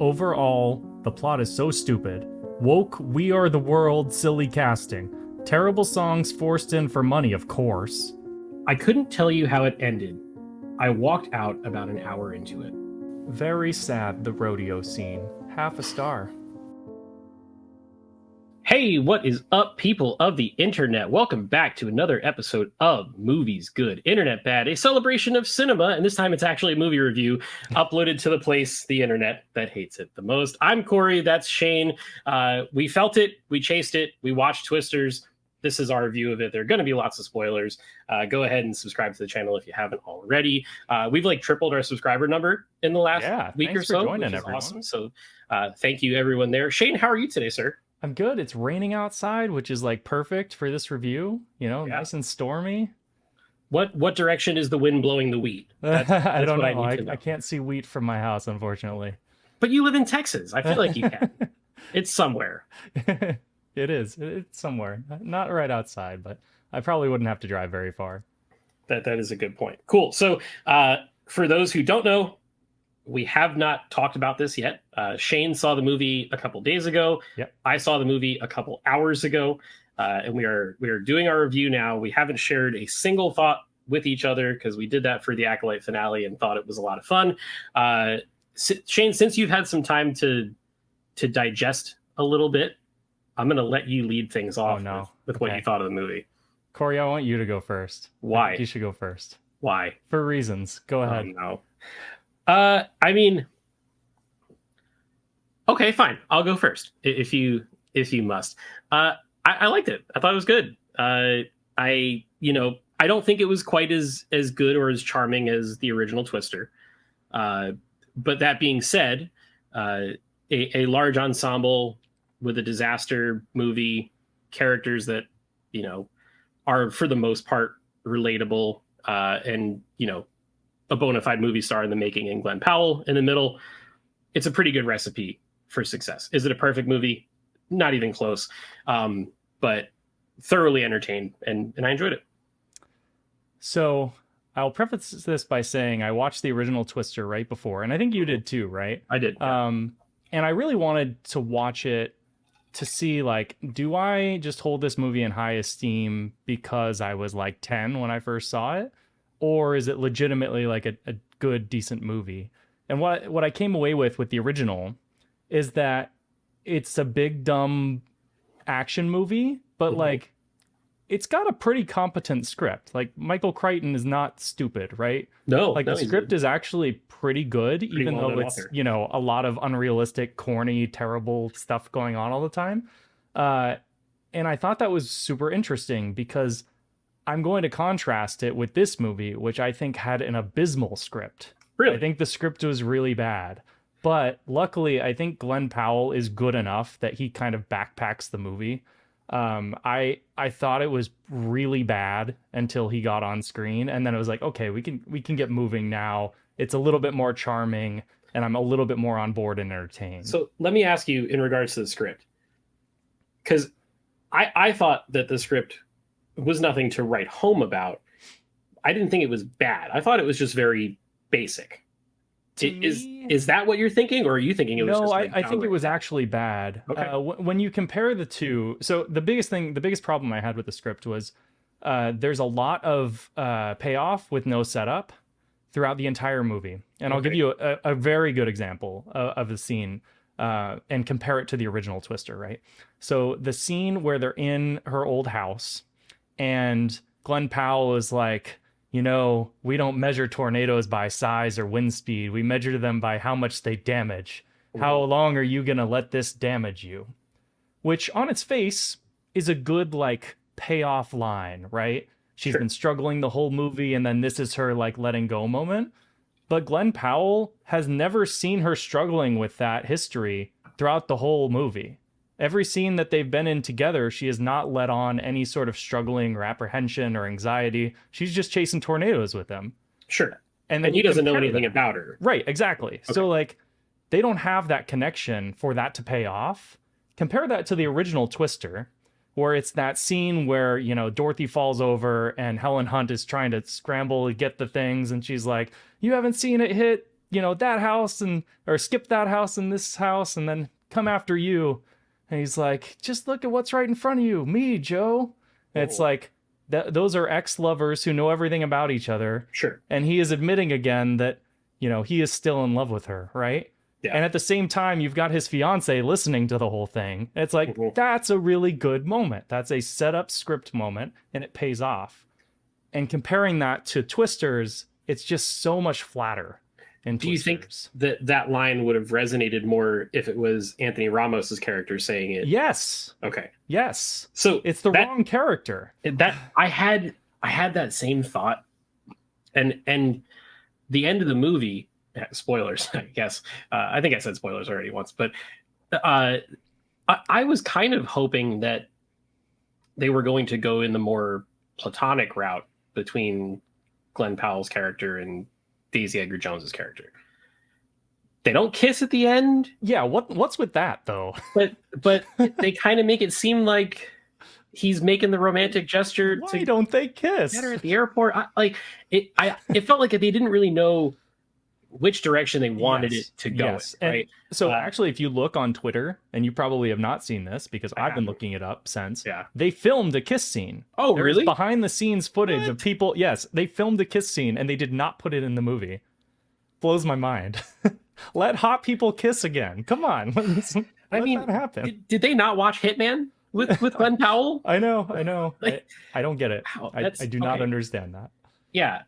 Overall, the plot is so stupid. Woke, we are the world, silly casting. Terrible songs forced in for money, of course. I couldn't tell you how it ended. I walked out about an hour into it. Very sad, the rodeo scene. Half a star. Hey, what is up, people of the internet? Welcome back to another episode of Movies Good, Internet Bad, a celebration of cinema, and this time it's actually a movie review uploaded to the place, the internet, that hates it the most. I'm Cory, that's Shane. We felt it, we chased it, we watched Twisters. This is our review of it. There are going to be lots of spoilers. Go ahead and subscribe to the channel if you haven't already. We've tripled our subscriber number in the last week or so, which is awesome. So thank you, everyone there. Shane, how are you today, sir? I'm good. It's raining outside, which is perfect for this review. Nice and stormy. What direction is the wind blowing the wheat? That's I don't know. I can't see wheat from my house, unfortunately. But you live in Texas. I feel like you can. It's somewhere. It is. It's somewhere. Not right outside, but I probably wouldn't have to drive very far. That is a good point. Cool. So for those who don't know, we have not talked about this yet. Shane saw the movie a couple days ago. Yep. I saw the movie a couple hours ago. And we are doing our review now. We haven't shared a single thought with each other because we did that for the Acolyte finale and thought it was a lot of fun. Shane, since you've had some time to digest a little bit, I'm going to let you lead things off with what you thought of the movie. Cory, I want you to go first. Why? I think you should go first. Why? For reasons. Go ahead. No. Okay, fine. I'll go first if you must. I liked it. I thought it was good. I don't think it was quite as good or as charming as the original Twister. But that being said, a large ensemble with a disaster movie, characters that, are for the most part relatable, and, a bona fide movie star in the making and Glenn Powell in the middle. It's a pretty good recipe for success. Is it a perfect movie? Not even close. But thoroughly entertained, and I enjoyed it. So I'll preface this by saying I watched the original Twister right before, and I think you did too, right? I did. Yeah. And I really wanted to watch it to see, do I just hold this movie in high esteem because I was 10 when I first saw it? Or is it legitimately a good, decent movie? And what I came away with the original is that it's a big, dumb action movie, but it's got a pretty competent script. Michael Crichton is not stupid, right? No, the script is actually pretty good, even though it's author. A lot of unrealistic, corny, terrible stuff going on all the time. And I thought that was super interesting because I'm going to contrast it with this movie, which I think had an abysmal script. Really? I think the script was really bad. But luckily, I think Glenn Powell is good enough that he kind of backpacks the movie. I thought it was really bad until he got on screen, and then it was okay, we can get moving now. It's a little bit more charming, and I'm a little bit more on board and entertained. So let me ask you in regards to the script, because I thought that the script was nothing to write home about. I didn't think it was bad. I thought it was just very basic. Is that what you're thinking, or are you thinking it was no? I think it was actually bad. Okay. When you compare the two, so the biggest problem I had with the script was there's a lot of payoff with no setup throughout the entire movie, and I'll give you a very good example of the scene and compare it to the original Twister. Right, so the scene where they're in her old house, and Glenn Powell is we don't measure tornadoes by size or wind speed. We measure them by how much they damage. How long are you going to let this damage you? Which on its face is a good payoff line, right? She's been struggling the whole movie, and then this is her letting go moment. But Glenn Powell has never seen her struggling with that history throughout the whole movie. Every scene that they've been in together, she has not let on any sort of struggling or apprehension or anxiety. She's just chasing tornadoes with him. Sure. And he doesn't know anything about her. Right, exactly. Okay. So they don't have that connection for that to pay off. Compare that to the original Twister, where it's that scene where, Dorothy falls over and Helen Hunt is trying to scramble to get the things, and she's like, you haven't seen it hit that house or skip that house and this house and then come after you. And he's like, just look at what's right in front of you, me, Joe. And it's like, those are ex-lovers who know everything about each other. Sure. And he is admitting again that, he is still in love with her, right? Yeah. And at the same time, you've got his fiance listening to the whole thing. It's like, that's a really good moment. That's a set-up script moment, and it pays off. And comparing that to Twisters, it's just so much flatter. Do you think that line would have resonated more if it was Anthony Ramos's character saying it? Yes. Okay. Yes. So it's the wrong character. That I had that same thought, and the end of the movie. Spoilers, I guess. I think I said spoilers already once, but I was kind of hoping that they were going to go in the more platonic route between Glenn Powell's character and Daisy Edgar Jones's character. They don't kiss at the end. Yeah, what's with that though? But they kind of make it seem like he's making the romantic gesture. Why don't they kiss? Get her at the airport. It felt like they didn't really know which direction they wanted it to go. Yes. In, right. So actually, if you look on Twitter, and you probably have not seen this because I've been looking it up since. Yeah. They filmed a kiss scene. Oh, There's really? Behind the scenes footage of people. Yes, they filmed a kiss scene and they did not put it in the movie. Blows my mind. Let hot people kiss again. Come on. Let that happen. Did they not watch Hitman with Glenn Powell? I know. I don't get it. Wow, I do not understand that. Yeah.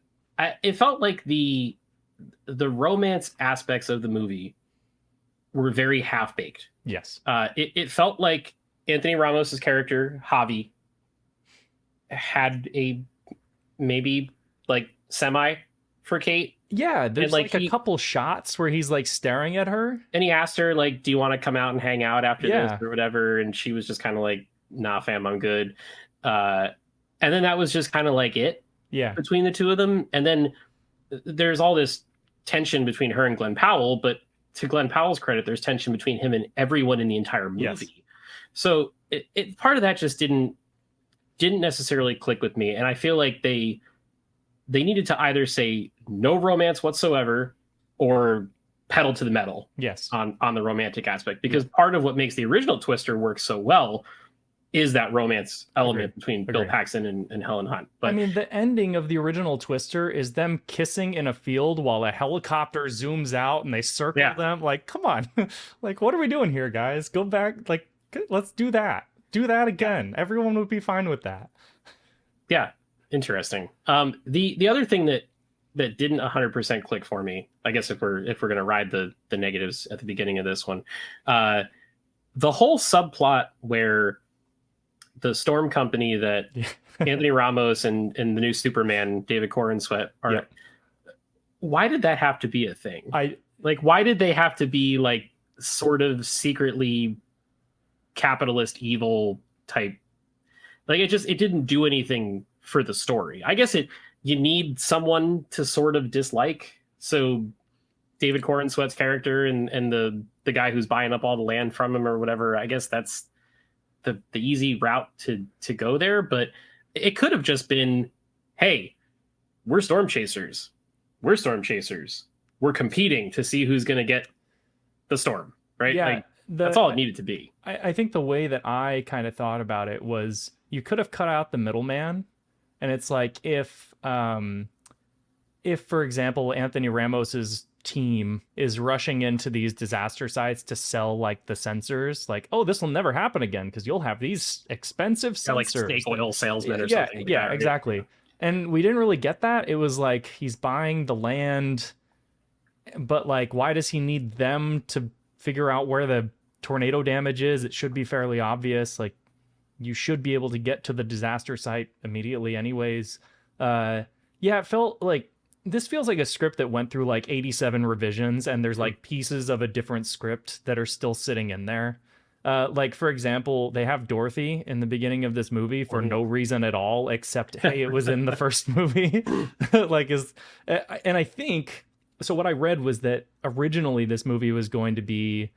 It felt like the romance aspects of the movie were very half-baked. Yes. It felt like Anthony Ramos's character, Javi, had a maybe like semi for Kate. Yeah, there's like a couple shots where he's like staring at her. And he asked her, like, do you want to come out and hang out after this or whatever? And she was just kind of like, nah, fam, I'm good. And then that was just kind of like it between the two of them. And then there's all this tension between her and Glenn Powell, but to Glenn Powell's credit, there's tension between him and everyone in the entire movie. Yes. So it part of that just didn't necessarily click with me. And I feel like they needed to either say no romance whatsoever or pedal to the metal on the romantic aspect, because part of what makes the original Twister work so well is that romance element between Bill Paxton and Helen Hunt. But I mean, the ending of the original Twister is them kissing in a field while a helicopter zooms out and they circle them. Like, come on. Like, what are we doing here, guys? Go back. Like, let's do that. Do that again. Everyone would be fine with that. Yeah. Interesting. The other thing that didn't 100% click for me, I guess if we're going to ride the negatives at the beginning of this one, the whole subplot where the storm company that Anthony Ramos and the new Superman, David Corenswet are, why did that have to be a thing? Why did they have to be like sort of secretly capitalist evil type? Like it didn't do anything for the story. I guess you need someone to sort of dislike. So David Corenswet's character and the guy who's buying up all the land from him or whatever, I guess that's the easy route to go there. But it could have just been, hey, we're storm chasers. We're competing to see who's going to get the storm, right? Yeah, that's all it needed to be. I think the way that I kind of thought about it was you could have cut out the middleman. And it's like if, for example, Anthony Ramos's team is rushing into these disaster sites to sell like the sensors, like, oh, this will never happen again because you'll have these expensive sensors, like snake oil salesmen or something. Like that, right? Exactly. And we didn't really get that. It was like he's buying the land, but like, why does he need them to figure out where the tornado damage is? It should be fairly obvious. Like, you should be able to get to the disaster site immediately anyways. It felt like this feels like a script that went through like 87 revisions and there's like pieces of a different script that are still sitting in there. Like, for example, they have Dorothy in the beginning of this movie for no reason at all, except, hey, it was in the first movie. And I think, so what I read was that originally this movie was going to be,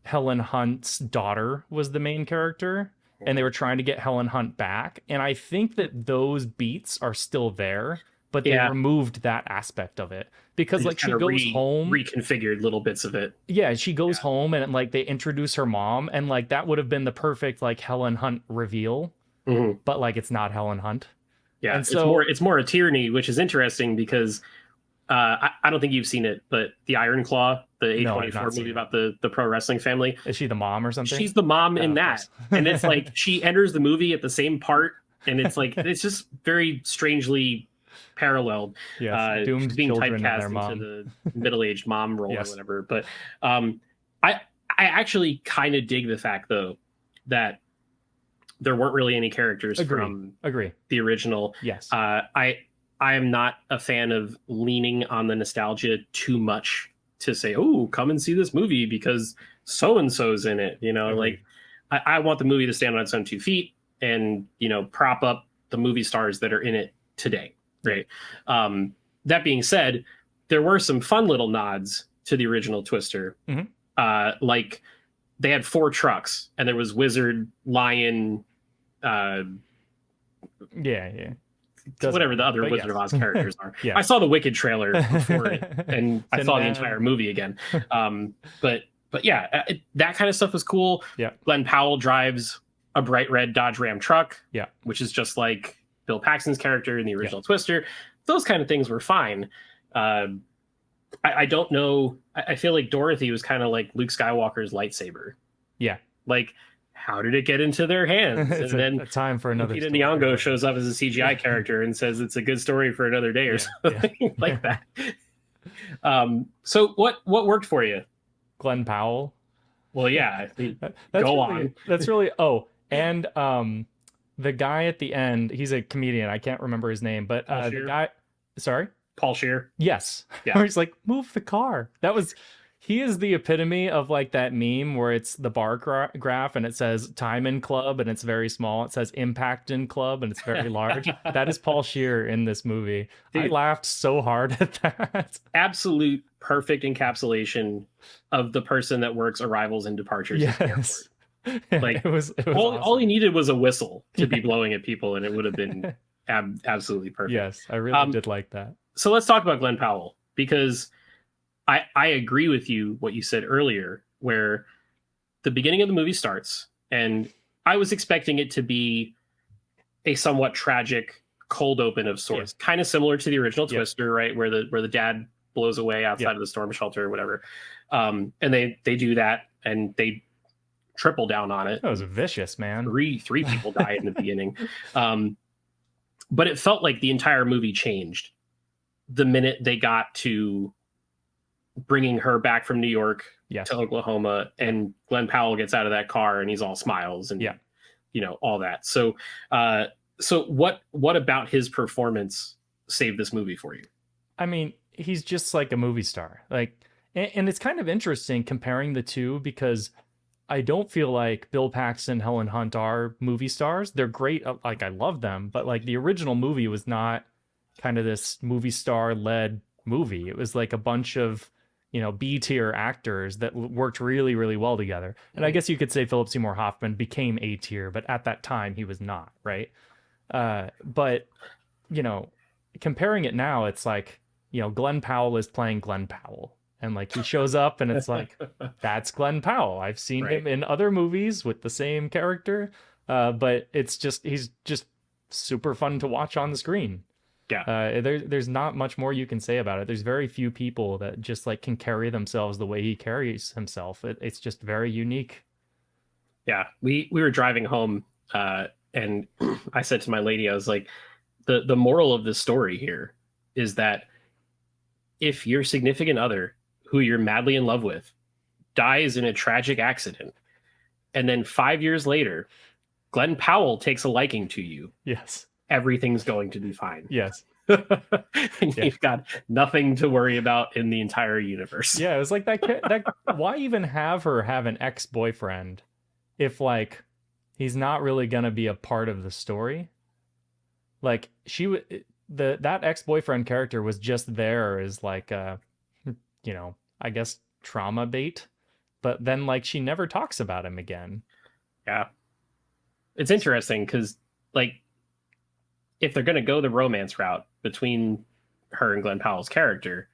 Helen Hunt's daughter was the main character, and they were trying to get Helen Hunt back. And I think that those beats are still there, but they Yeah, removed that aspect of it because and just like kind she of goes home. reconfigured little bits of it. Yeah, she goes Yeah. home and like they introduce her mom, and like that would have been the perfect like Helen Hunt reveal, Mhm. but like it's not Helen Hunt. Yeah, And so it's more a tyranny, which is interesting because I don't think you've seen it, but the Iron Claw, the no, I've A24 not movie seen it. about the pro wrestling family, Is she the mom or something? she's the mom Oh, in of that, course. and it's like she enters the movie at the same part, and it's like it's just very strangely paralleled. Yes, She's doomed being children and their typecast into mom. the middle-aged mom role or Yes, whatever. But um, I I actually kind of dig the fact though that there weren't really any characters agree, from agree. the original. Yes, I am not a fan of leaning on the nostalgia too much to say, "Oh, come and see this movie because so and so's in it." You know, like agreed. I want the movie to stand on its own 2 feet and prop up the movie stars that are in it today. Right. That being said, there were some fun little nods to the original Twister. Hmm. Like they had 4 trucks, and there was Wizard, Lion, uh, Yeah, yeah. Doesn't whatever the matter, other but Wizard of Oz yes. characters are. I Yes. saw the Wicked trailer before it, and I saw the Sinbad. entire movie again. Um, but yeah, that kind of stuff was cool. Yeah, Glenn Powell drives a bright red Dodge Ram truck, yeah, which is just like Bill Paxton's character in the yeah. original Twister. Those kind of things were fine. Uh, I don't know. I feel like Dorothy was kind of like Luke Skywalker's lightsaber. Yeah. Like, how did it get into their hands? It's And then a time for another Lupita story. Nyong'o shows up as a CGI character and says it's a good story for another day or Yeah, something like that. So what worked for you? Glenn Powell. Well, yeah, That's go really, on. That's really. Oh, and the guy at the end, he's a comedian. I can't remember his name, but Paul the Scheer? guy. Sorry. Paul Scheer. Yes. Yeah. Where he's like, move the car. That was. He is the epitome of like that meme where it's the bar graph and it says time in club and it's very small. It says impact in club and it's very large. That is Paul Scheer in this movie. I Dude. laughed so hard at that. Absolute perfect encapsulation of the person that works arrivals and departures at the airport. Yes. Yeah, Like, it was all awesome. he needed was a whistle to be blowing at people, and it would have been absolutely perfect. Yes, I really did like that. So let's talk about Glenn Powell, because I agree with you what you said earlier, where the beginning of the movie starts, and I was expecting it to be a somewhat tragic cold open of sorts, kind of similar to the original Twister, right, where the dad blows away outside of the storm shelter or whatever. And they do that, and they triple down on it. That was vicious, man. Three people die in the beginning. But it felt like the entire movie changed the minute they got to bringing her back from New York Yes. to Oklahoma, and Glenn Powell gets out of that car and he's all smiles and all that. So what about his performance saved this movie for you? I mean, he's just like a movie star. Like, and it's kind of interesting comparing the two because I don't feel like Bill Paxton, Helen Hunt are movie stars. They're great. Like, I love them, but like the original movie was not kind of this movie star led movie. It was like a bunch of, B tier actors that worked really, really well together. And I guess you could say Philip Seymour Hoffman became A tier, but at that time he was not, right? But, comparing it now, it's like, Glenn Powell is playing Glenn Powell. And like he shows up and it's like, that's Glenn Powell. I've seen him in other movies with the same character. But he's just super fun to watch on the screen. Yeah. There's not much more you can say about it. There's very few people that just like can carry themselves the way he carries himself. It's just very unique. Yeah. We were driving home, and I said to my lady, I was like, the moral of this story here is that if your significant other, who you're madly in love with, dies in a tragic accident, and then 5 years later, Glenn Powell takes a liking to you, Yes. everything's going to be fine. Yes. And you've got nothing to worry about in the entire universe. Yeah, it was like that why even have her have an ex-boyfriend if like he's not really going to be a part of the story? Like that ex-boyfriend character was just there as like I guess trauma bait, but then like she never talks about him again. Yeah. It's interesting because like if they're going to go the romance route between her and Glenn Powell's character,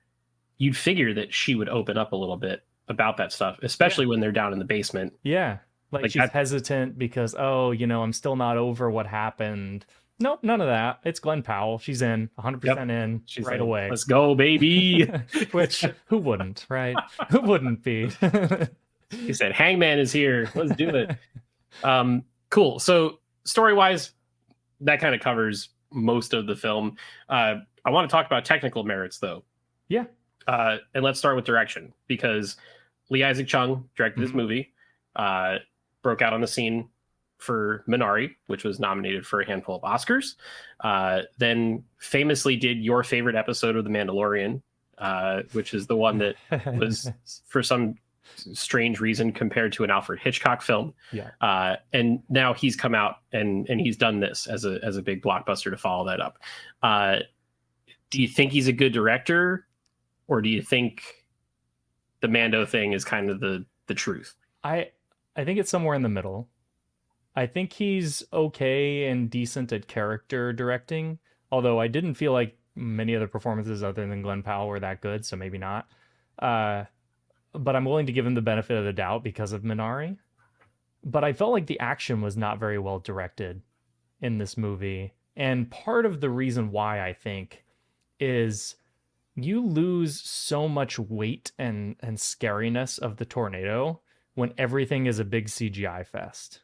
you'd figure that she would open up a little bit about that stuff, especially when they're down in the basement. Yeah. Like she's hesitant because, oh, I'm still not over what happened. Nope, none of that. It's Glenn Powell. She's in, 100% in, She's right like, away. Let's go, baby. Which, who wouldn't, right? Who wouldn't be? He said, Hangman is here. Let's do it. Cool. So story-wise, that kind of covers most of the film. I want to talk about technical merits, though. Yeah. And let's start with direction, because Lee Isaac Chung directed this movie, broke out on the scene for Minari, which was nominated for a handful of Oscars. Then famously did your favorite episode of The Mandalorian, which is the one that was, for some strange reason, compared to an Alfred Hitchcock film. Yeah. And now he's come out and he's done this as a big blockbuster to follow that up. Do you think he's a good director, or do you think the Mando thing is kind of the truth? I think it's somewhere in the middle. I think he's okay and decent at character directing, although I didn't feel like many other performances other than Glenn Powell were that good, so maybe not. But I'm willing to give him the benefit of the doubt because of Minari. But I felt like the action was not very well directed in this movie. And part of the reason why, I think, is you lose so much weight and scariness of the tornado when everything is a big CGI fest.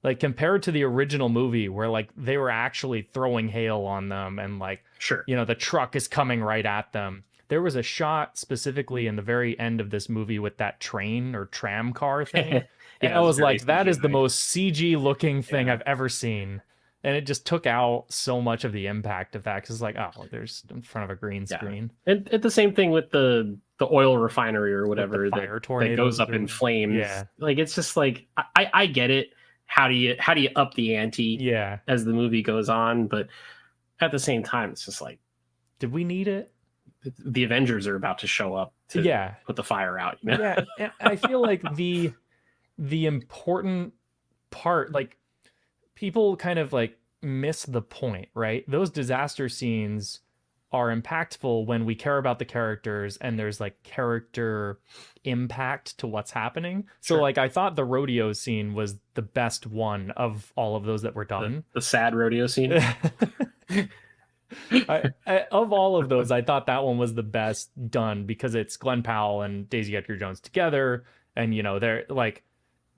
Like, compared to the original movie where, like, they were actually throwing hail on them and, like, Sure, the truck is coming right at them. There was a shot specifically in the very end of this movie with that train or tram car thing. And I was like, that is the most CG looking thing I've ever seen. And it just took out so much of the impact of that, because it's like, oh, there's in front of a green screen. And the same thing with the oil refinery or whatever that goes up in flames. Yeah. Like, it's just like, I get it. How do you up the ante as the movie goes on? But at the same time, it's just like, did we need it? The Avengers are about to show up to put the fire out. Yeah. And I feel like the important part, like, people kind of like miss the point, right? Those disaster scenes are impactful when we care about the characters and there's like character impact to what's happening. So like, I thought the rodeo scene was the best one of all of those that were done. The sad rodeo scene. Of all of those, I thought that one was the best done, because it's Glenn Powell and Daisy Edgar Jones together, and they're like,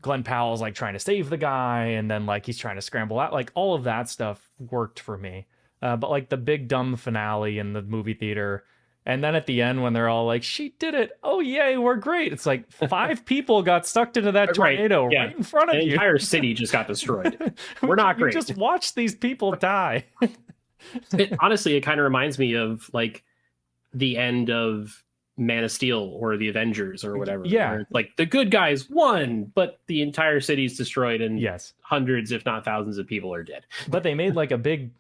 Glenn Powell's like trying to save the guy, and then like he's trying to scramble out. Like, all of that stuff worked for me. But like the big dumb finale in the movie theater, and then at the end when they're all like, she did it, oh yay, we're great, it's like 5 people got sucked into that tornado right in front of you. The entire city just got destroyed. We're not great. Just watch these people die. Honestly, it kind of reminds me of like the end of Man of Steel or the Avengers or whatever. Yeah. Like, the good guys won, but the entire city's destroyed, and hundreds, if not thousands, of people are dead. But they made like a big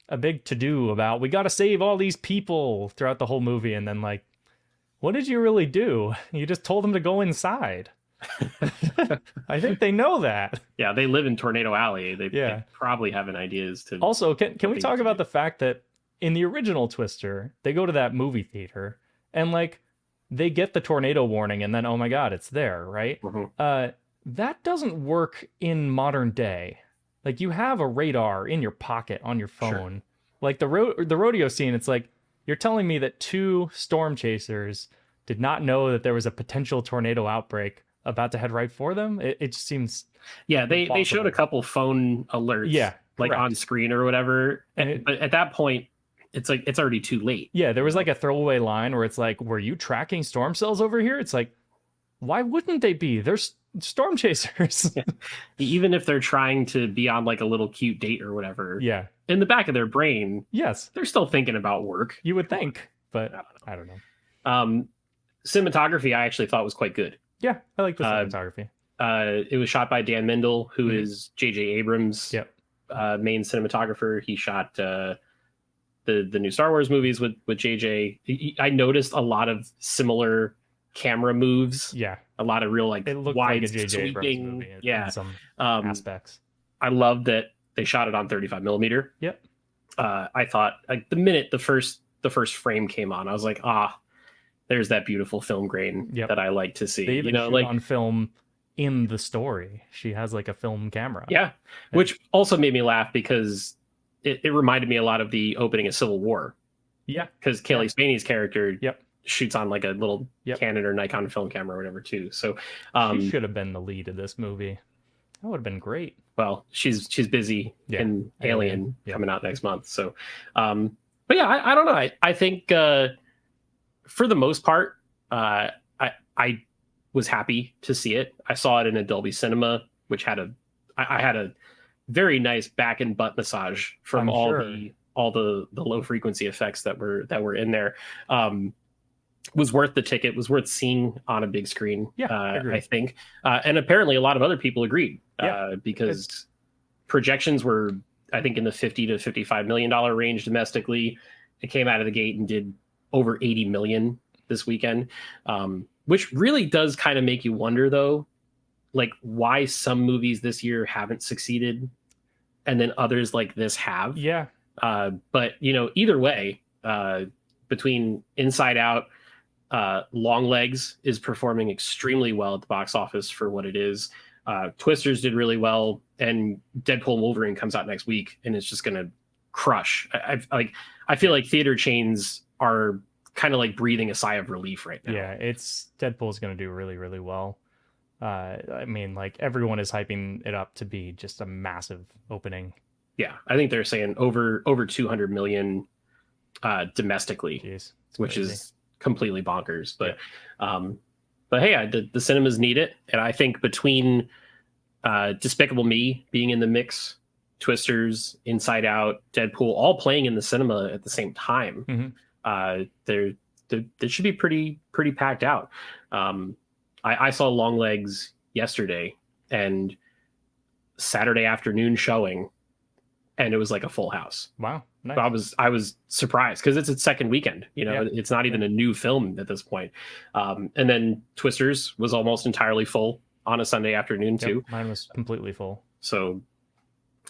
to-do about, we got to save all these people throughout the whole movie. And then like, what did you really do? You just told them to go inside. I think they know that. Yeah, they live in Tornado Alley. They probably have an idea as to... Also, can we talk about the fact that in the original Twister, they go to that movie theater and like, they get the tornado warning and then, oh my God, it's there, right? That doesn't work in modern day. Like, you have a radar in your pocket on your phone. Like the rodeo scene, it's like, you're telling me that 2 storm chasers did not know that there was a potential tornado outbreak about to head right for them? It just seems... Yeah, they showed a couple phone alerts, like on screen or whatever. But at that point, it's like, it's already too late. Yeah, there was like a throwaway line where it's like, were you tracking storm cells over here? It's like, why wouldn't they be? There's storm chasers. Even if they're trying to be on like a little cute date or whatever. Yeah. In the back of their brain, they're still thinking about work. You would think, but I don't know. Cinematography, I actually thought was quite good. Yeah, I like the cinematography. It was shot by Dan Mindel, who is J.J. Abrams' main cinematographer. He shot the new Star Wars movies with J.J. I noticed a lot of similar camera moves. Yeah. A lot of real like it looked wide like a J.J. sweeping movie in some aspects. I love that they shot it on 35 millimeter. Yep. I thought like the minute the first frame came on, I was like, there's that beautiful film grain Yep. that I like to see. They You even know, shoot like on film in the story. She has like a film camera. yeah, which also made me laugh because it reminded me a lot of the opening of Civil War Yeah. because Yeah. Kaylee Spaney's character Yep. shoots on like a little Yep. Canon or Nikon film camera or whatever too. So, She should have been the lead of this movie. That would have been great. well, she's busy Yeah. in Alien Yep. coming out next month. So, but yeah, I don't know. I think for the most part, I was happy to see it. I saw it in a Dolby Cinema, which I had a very nice back and butt massage from I'm all sure. the low frequency effects that were in there. Was worth the ticket, was worth seeing on a big screen. Yeah, I agree. I think, and apparently a lot of other people agreed. Yeah, Because projections were, I think, in the $50 to $55 million range domestically. It came out of the gate and did over 80 million this weekend, which really does kind of make you wonder, though, like why some movies this year haven't succeeded, and then others like this have. Yeah. But you know, either way, between Inside Out, Long Legs is performing extremely well at the box office for what it is. Twisters did really well, and Deadpool Wolverine comes out next week, and it's just gonna crush. I feel like theater chains are kind of like breathing a sigh of relief right now. Yeah, Deadpool's going to do really, really well. I mean, like everyone is hyping it up to be just a massive opening. Yeah, I think they're saying over 200 million domestically, Jeez, which crazy. is completely bonkers. But hey, the cinemas need it, and I think between Despicable Me being in the mix, Twisters, Inside Out, Deadpool, all playing in the cinema at the same time, they should be pretty packed out. I saw Long Legs yesterday and Saturday afternoon showing, and it was like a full house. Wow, nice. So I was surprised because it's its second weekend. You know, it's not even a new film at this point. And then Twisters was almost entirely full on a Sunday afternoon too. Mine was completely full. So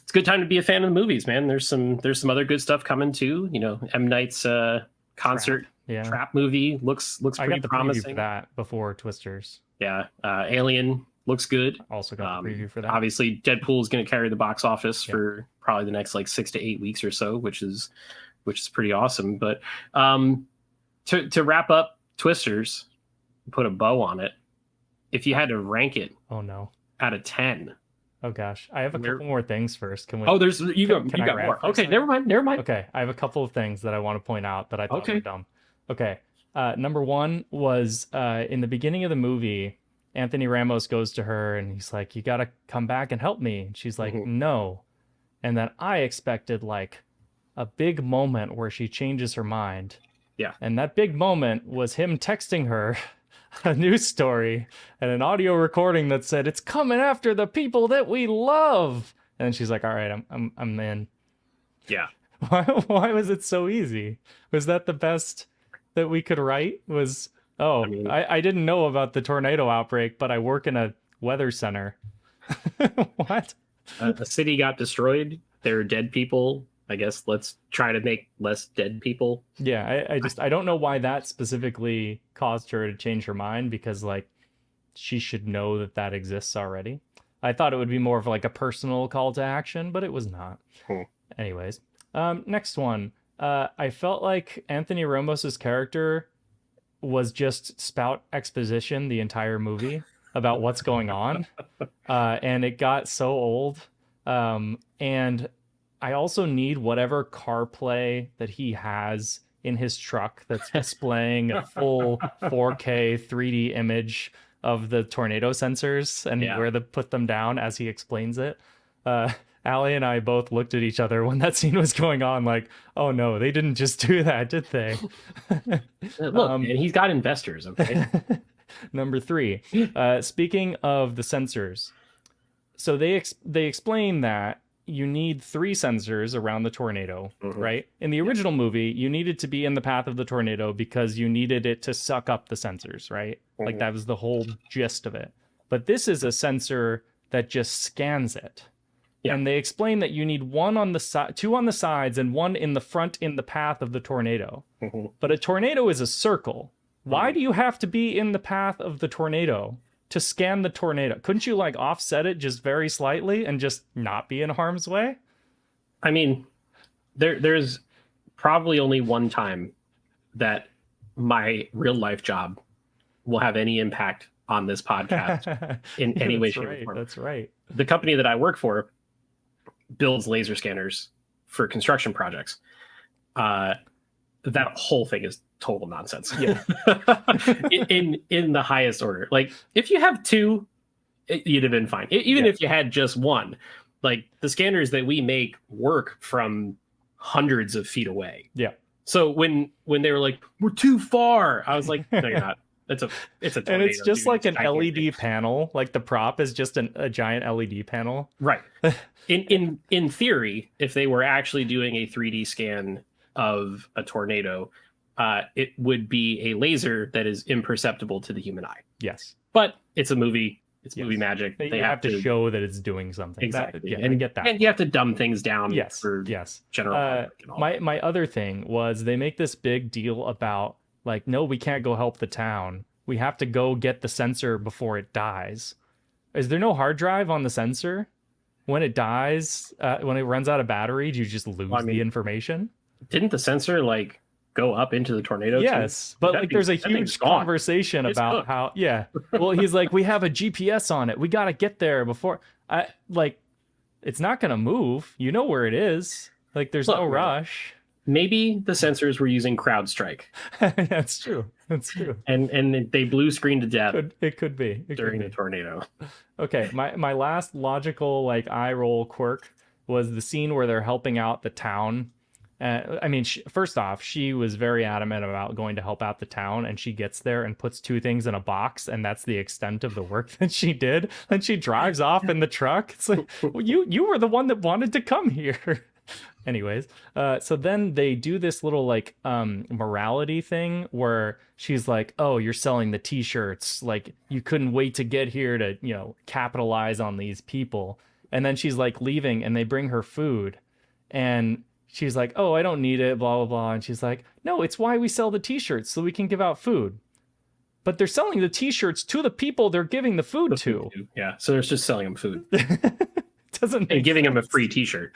it's a good time to be a fan of the movies, man. There's some other good stuff coming too. You know, M. Night's concert trap movie looks pretty I got the promising. preview for that before Twisters. Yeah, Alien looks good. Also got the preview for that. Obviously, Deadpool is going to carry the box office for probably the next like 6 to 8 weeks or so, which is pretty awesome. But to wrap up Twisters, put a bow on it. If you had to rank it, out of 10. Oh gosh, I have a couple more things first. Can we? Oh, you got more. Okay, never mind. Okay, I have a couple of things that I want to point out that I thought were dumb. Okay, number one was in the beginning of the movie, Anthony Ramos goes to her and he's like, "You got to come back and help me." And she's like, "No," and then I expected like a big moment where she changes her mind. Yeah, and that big moment was him texting her a news story and an audio recording that said it's coming after the people that we love, and she's like, all right, I'm in. Yeah. Why was it so easy? Was that the best that we could write? Was I didn't know about the tornado outbreak, but I work in a weather center. What? A city got destroyed. There are dead people. I guess let's try to make less dead people. Yeah, I don't know why that specifically caused her to change her mind, because like she should know that exists already. I thought it would be more of like a personal call to action, but it was not. Anyways, next one. I felt like Anthony Ramos's character was just spout exposition the entire movie about what's going on, and it got so old. And I also need whatever CarPlay that he has in his truck that's displaying a full 4K 3D image of the tornado sensors and where to put them down as he explains it. Allie and I both looked at each other when that scene was going on like, oh no, they didn't just do that, did they? Look, and he's got investors, okay? Number 3, speaking of the sensors. So they explain that you need 3 sensors around the tornado, right? In the original movie, you needed to be in the path of the tornado because you needed it to suck up the sensors, right? Like that was the whole gist of it. But this is a sensor that just scans it. Yeah. And they explain that you need one on the side, two on the sides, and one in the front in the path of the tornado. Mm-hmm. But a tornado is a circle. Why do you have to be in the path of the tornado to scan the tornado? Couldn't you like offset it just very slightly and just not be in harm's way? I mean, there's probably only one time that my real life job will have any impact on this podcast in any way, shape, or form. That's right. The company that I work for builds laser scanners for construction projects. That whole thing is total nonsense. Yeah. in the highest order. Like if you have two, you'd have been fine. Even if you had just one, like the scanners that we make work from hundreds of feet away. Yeah. So when they were like, "We're too far," I was like, "No, you're not. It's a tornado, and it's just dude. like It's an LED panel. Like the prop is just a giant LED panel. Right. In theory, if they were actually doing a 3D scan of a tornado, it would be a laser that is imperceptible to the human eye. Yes. But it's a movie. It's movie magic. They have to show that it's doing something. Exactly. And get that. And you have to dumb things down for yes. general public and all my other thing was they make this big deal about like, no, we can't go help the town. We have to go get the sensor before it dies. Is there no hard drive on the sensor? When it dies, when it runs out of battery, do you just lose the information? Didn't the sensor like go up into the tornado? Yes, but like there's a huge conversation about how well, he's like, we have a GPS on it. We got to get there before it's not going to move. You know where it is. Like there's no rush. Maybe the sensors were using CrowdStrike. That's true. That's true. And they blue screen to death. It could be during the tornado. Okay, my last logical like eye roll quirk was the scene where they're helping out the town. I mean, first off, she was very adamant about going to help out the town, and she gets there and puts two things in a box, and that's the extent of the work that she did. And she drives off in the truck. It's like, well, you were the one that wanted to come here. Anyways, so then they do this little like morality thing where she's like, oh, you're selling the t-shirts, like you couldn't wait to get here to, you know, capitalize on these people. And then she's like leaving, and they bring her food, and she's like, oh, I don't need it, blah blah blah. And she's like, no, it's why we sell the t-shirts, so we can give out food. But they're selling the t-shirts to the people they're giving the food to. Yeah, so they're just selling them food. Doesn't make and giving sense. them a free t-shirt.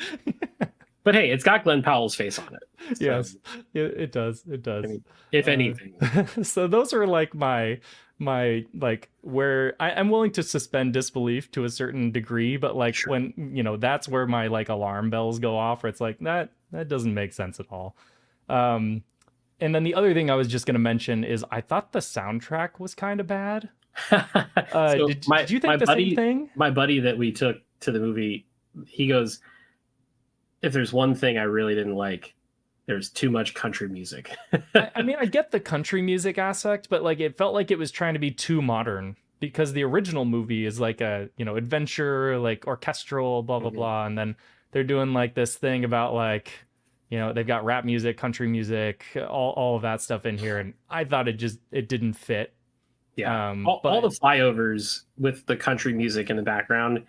But hey, it's got Glenn Powell's face on it. So, yes, it does. It does. I mean, if anything. So those are like my like where I'm willing to suspend disbelief to a certain degree, but like when, you know, that's where my like alarm bells go off, where it's like that doesn't make sense at all. And then the other thing I was just going to mention is I thought the soundtrack was kind of bad. So did you think the same thing? My buddy that we took to the movie, he goes, if there's one thing I really didn't like, there's too much country music. I mean, I get the country music aspect, but like it felt like it was trying to be too modern, because the original movie is like a, you know, adventure, like orchestral, blah blah blah, and then they're doing like this thing about like, you know, they've got rap music, country music, all of that stuff in here, and I thought it didn't fit. Yeah, all the flyovers with the country music in the background,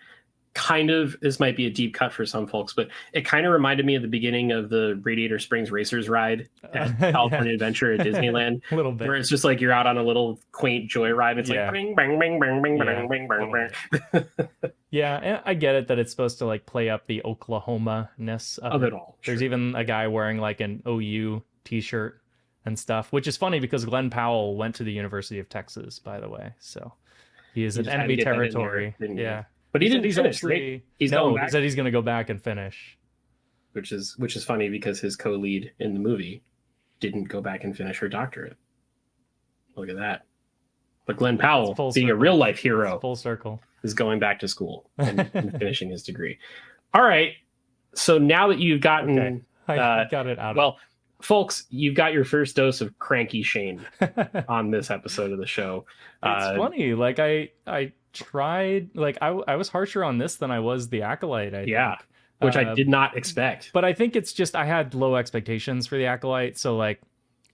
kind of, this might be a deep cut for some folks, but it kind of reminded me of the beginning of the Radiator Springs Racers ride at California Adventure at Disneyland. A little bit. Where it's just like you're out on a little quaint joyride, and it's like bing, bang, bang, bang, bang, bang, bang, bang, bang. Yeah, and I get it that it's supposed to like play up the Oklahoma-ness of it all. There's even a guy wearing like an OU t-shirt and stuff, which is funny because Glenn Powell went to the University of Texas, by the way. So he is in enemy territory. Yeah. But he didn't finish. Actually, he said he's going to go back and finish. Which is funny because his co-lead in the movie didn't go back and finish her doctorate. Look at that. But Glenn Powell, being a real life hero, it's full circle, is going back to school and finishing his degree. All right. So now that you've gotten, I got it out. Well, folks, you've got your first dose of cranky Shane on this episode of the show. It's funny. Like I tried, like I was harsher on this than I was the Acolyte. I think. Which I did not expect. But I think it's just I had low expectations for the Acolyte, so like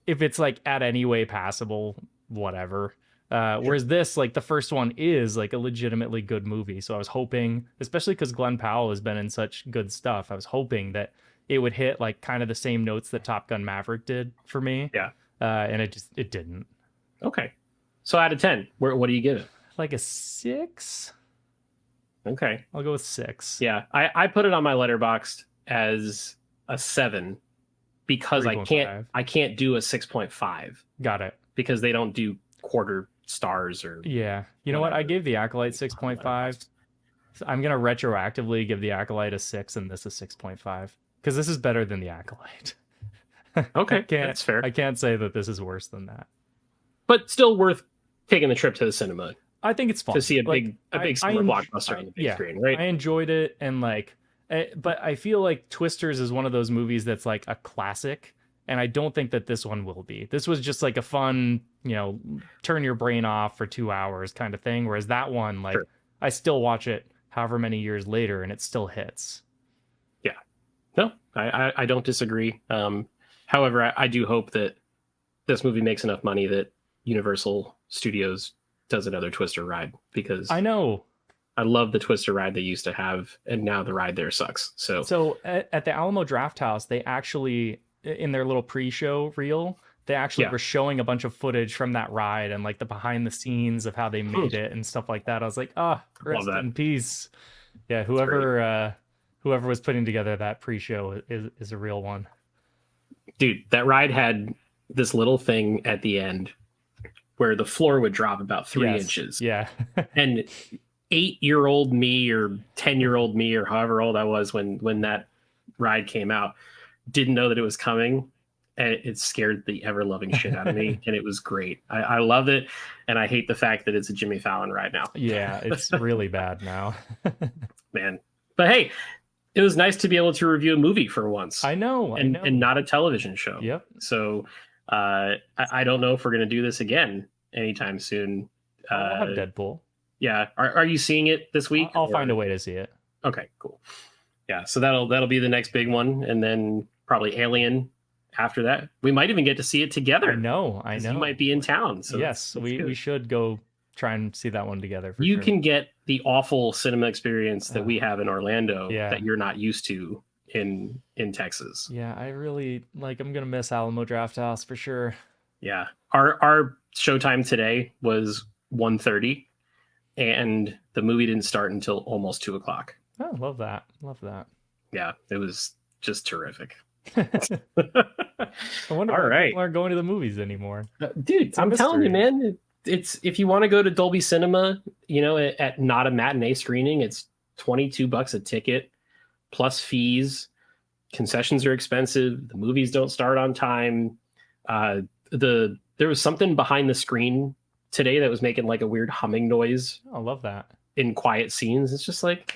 if it's like at any way passable, whatever. Whereas this, like the first one, is like a legitimately good movie. So I was hoping, especially because Glenn Powell has been in such good stuff, I was hoping that it would hit like kind of the same notes that Top Gun Maverick did for me. Yeah. And it didn't. Okay. So out of 10, what do you give it? Like a 6. Okay. I'll go with 6. Yeah. I put it on my letterboxd as a 7 because I 3.5. can't do a 6.5 Got it. because they don't do quarter stars or Yeah. You know what? I whatever. gave The Acolyte 6.5. So I'm gonna retroactively give The Acolyte a 6 and this a 6.5 because this is better than The Acolyte. Okay, that's fair. I can't say that this is worse than that. But still worth taking the trip to the cinema I think it's fun to see a like, big summer blockbuster on the big screen, right? I enjoyed it, and like, but I feel like Twisters is one of those movies that's like a classic, and I don't think that this one will be. This was just like a fun, turn your brain off for 2 hours kind of thing. Whereas that one, like, Sure. I still watch it however many years later, and it still hits. Yeah. No, I don't disagree. However, I do hope that this movie makes enough money that Universal Studios does another Twister ride because I know. I love the Twister ride they used to have, and now the ride there sucks. So at the Alamo Draft House, they actually, in their little pre-show reel, they actually were showing a bunch of footage from that ride and like the behind the scenes of how they made it and stuff like that. I was like, rest in peace. Yeah, whoever was putting together that pre-show is a real one. Dude, that ride had this little thing at the end where the floor would drop about 3 inches. Yeah. And 8-year-old me or 10-year-old me or however old I was when that ride came out didn't know that it was coming, and it scared the ever loving shit out of me. And it was great. I love it, and I hate the fact that it's a Jimmy Fallon ride now. Yeah, it's really bad now. Man, but hey, it was nice to be able to review a movie for once. I know. And not a television show. Yep. So I don't know if we're going to do this again anytime soon. I'll have Deadpool. Yeah. Are you seeing it this week? I'll find a way to see it. Okay, cool. Yeah. So that'll be the next big one. And then probably Alien after that. We might even get to see it together. I know. You might be in town. So yes, we should go try and see that one together. You can get the awful cinema experience that we have in Orlando that you're not used to in Texas. Yeah, I really I'm gonna miss Alamo Draft House for sure. Yeah. Our showtime today was 1:30, and the movie didn't start until almost 2:00. Oh, love that. Yeah, it was just terrific. I wonder All right. people aren't going to the movies anymore. Dude, I'm telling you, man, it's if you want to go to Dolby Cinema, at not a matinee screening, it's $22 a ticket plus fees. Concessions are expensive. The movies don't start on time. There was something behind the screen today that was making like a weird humming noise. I love that. In quiet scenes. It's just like,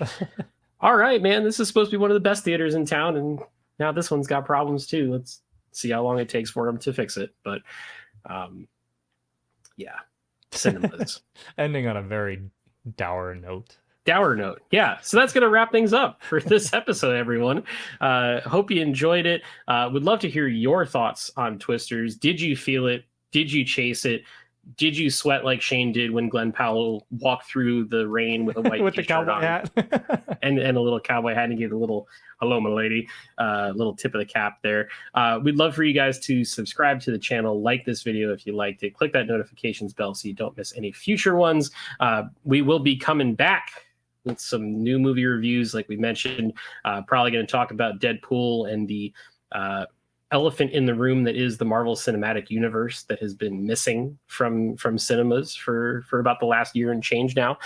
all right, man, this is supposed to be one of the best theaters in town, and now this one's got problems too. Let's see how long it takes for them to fix it. But yeah, cinemas. Ending on a very dour note. Yeah, so that's going to wrap things up for this episode, everyone. Hope you enjoyed it. Would love to hear your thoughts on Twisters. Did you feel it? Did you chase it? Did you sweat like Shane did when Glenn Powell walked through the rain with a white with the cowboy on hat and a little cowboy hat, and gave a little hello, my lady, little tip of the cap there. We'd love for you guys to subscribe to the channel, like this video if you liked it, click that notifications bell so you don't miss any future ones. We will be coming back with some new movie reviews, like we mentioned. Probably going to talk about Deadpool and the elephant in the room that is the Marvel Cinematic Universe that has been missing from cinemas for about the last year and change now.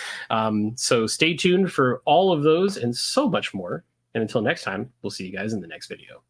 So stay tuned for all of those and so much more. And until next time, we'll see you guys in the next video.